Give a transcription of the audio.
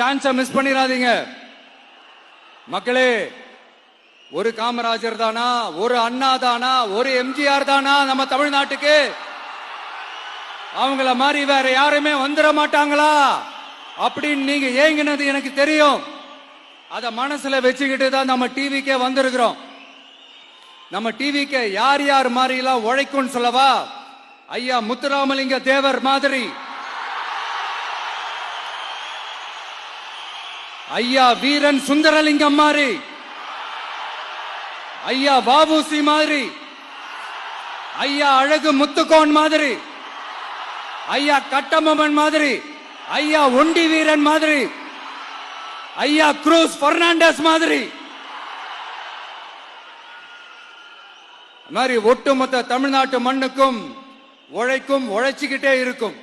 சான்ஸை மிஸ் பண்ணிடாதீங்க மக்களே. ஒரு காமராஜர் தானா, ஒரு அண்ணா தானா, ஒரு எம்ஜிஆர் தானா நம்ம தமிழ்நாட்டுக்கு? அவங்கள மாதிரி வேற யாருமே வந்துட மாட்டாங்களா அப்படின்னு நீங்க ஏங்கினது எனக்கு தெரியும். அத மனசுல வச்சுக்கிட்டு தான் நம்ம டிவிக்கே வந்திருக்கிறோம். நம்ம டிவிக்கு யார் யார் மாதிரி எல்லாம் உழைக்கும் சொல்லவா? ஐயா முத்துராமலிங்க தேவர் மாதிரி, ஐயா வீரன் சுந்தரலிங்கம் மாதிரி, ஐயா பாபுசி மாதிரி, ஐயா அழகு முத்துக்கோன் மாதிரி, ஐயா கட்டபொம்மன் மாதிரி, ஐயா ஒண்டி வீரன் மாதிரி, ஐயா குரூஸ் பெர்னாண்டஸ் மாதிரி மாதிரி ஒட்டுமொத்த தமிழ்நாட்டு மண்ணுக்கும் உழைக்கும், உழைச்சிக்கிட்டே இருக்கும்.